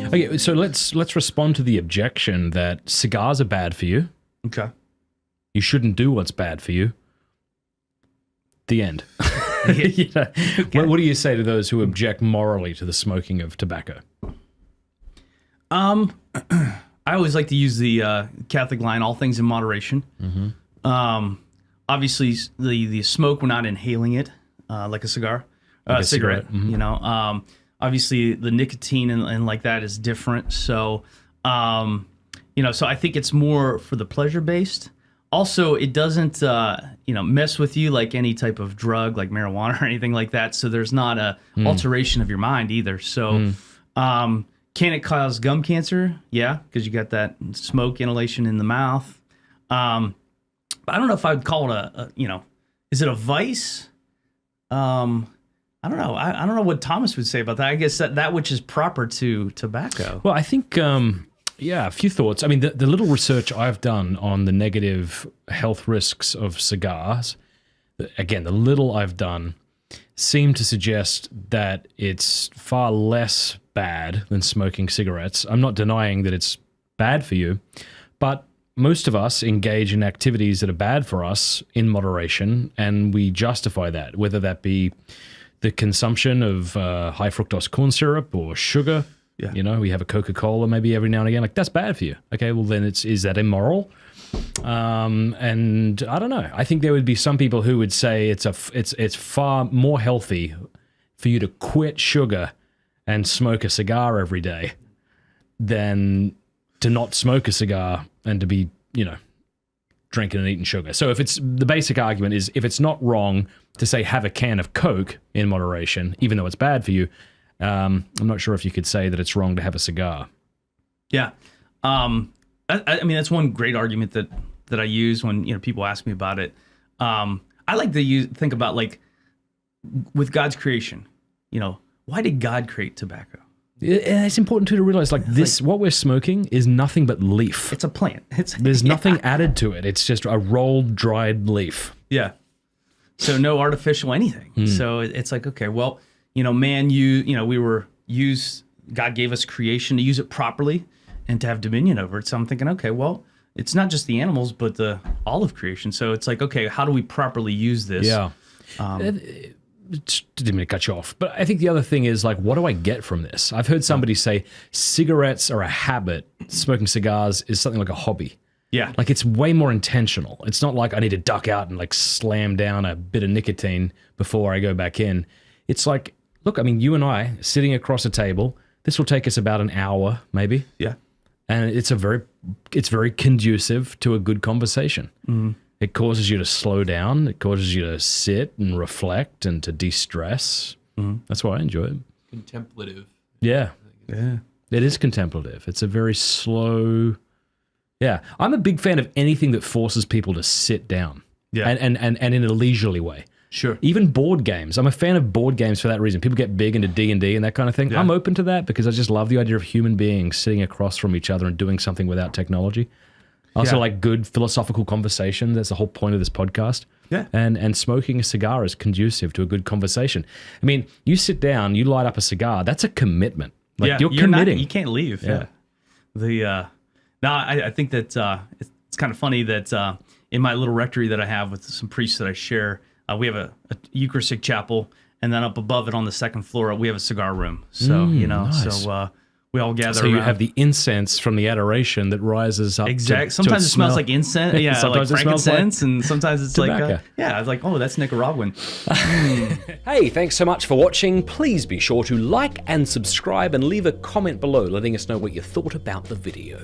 Okay, so let's respond to the objection that cigars are bad for you. Okay. You shouldn't do what's bad for you. The end. Yeah. Okay. What do you say to those who object morally to the smoking of tobacco? I always like to use the Catholic line, all things in moderation. Mm-hmm. Obviously, the smoke, we're not inhaling it like a cigar, Like a cigarette. cigarette. Mm-hmm. Obviously, the nicotine and like that is different. So, so I think it's more for the pleasure based. Also, it doesn't, mess with you like any type of drug, like marijuana or anything like that. So there's not a alteration of your mind either. So, can it cause gum cancer? Yeah, because you got that smoke inhalation in the mouth. I don't know if I would call it is it a vice? I don't know. I don't know what Thomas would say about that. I guess that which is proper to tobacco. Well, I think, a few thoughts. I mean, the little research I've done on the negative health risks of cigars, again, the little I've done, seem to suggest that it's far less bad than smoking cigarettes. I'm not denying that it's bad for you, but most of us engage in activities that are bad for us in moderation, and we justify that, whether that be the consumption of high fructose corn syrup or sugar. Yeah. We have a Coca-Cola maybe every now and again. Like, that's bad for you. Okay, well then is that immoral? And I don't know. I think there would be some people who would say it's far more healthy for you to quit sugar and smoke a cigar every day than to not smoke a cigar and to be, drinking and eating sugar. So the basic argument is, if it's not wrong to say have a can of Coke in moderation, even though it's bad for you, I'm not sure if you could say that it's wrong to have a cigar. Yeah. I mean, that's one great argument that I use when, people ask me about it. I like to think about, like, with God's creation, why did God create tobacco? It's important to realize, what we're smoking is nothing but leaf. It's a plant. There's nothing added to it. It's just a rolled, dried leaf. Yeah. So no artificial anything. So it's like, okay, well, man, God gave us creation to use it properly and to have dominion over it. So I'm thinking, okay, well, it's not just the animals, but all of creation. So it's like, okay, how do we properly use this? Yeah. Didn't mean to cut you off, but I think the other thing is, like, what do I get from this? I've heard somebody say cigarettes are a habit. Smoking cigars is something like a hobby. Yeah. Like, it's way more intentional. It's not like I need to duck out and, like, slam down a bit of nicotine before I go back in. It's like, look, I mean, you and I sitting across a table, this will take us about an hour, maybe. Yeah. And it's very conducive to a good conversation. Mm-hmm. It causes you to slow down. It causes you to sit and reflect and to de-stress. Mm-hmm. That's why I enjoy it. Contemplative. Yeah. Yeah. It is contemplative. It's a very slow... Yeah. I'm a big fan of anything that forces people to sit down. Yeah. And in a leisurely way. Sure. Even board games. I'm a fan of board games for that reason. People get big into D&D and that kind of thing. Yeah. I'm open to that because I just love the idea of human beings sitting across from each other and doing something without technology. I also like good philosophical conversation. That's the whole point of this podcast. Yeah. And smoking a cigar is conducive to a good conversation. I mean, you sit down, you light up a cigar, that's a commitment. Like, you're committing. You can't leave. Yeah. I think that it's kind of funny that in my little rectory that I have with some priests that I share, we have a Eucharistic chapel, and then up above it on the second floor, we have a cigar room. So, nice. We all gather around. You have the incense from the adoration that rises up. Exactly. Sometimes it smells like incense. Yeah, sometimes like frankincense, and sometimes it's tobacco. It's like, oh, that's Nicaraguan. Hey, thanks so much for watching. Please be sure to like and subscribe and leave a comment below letting us know what you thought about the video.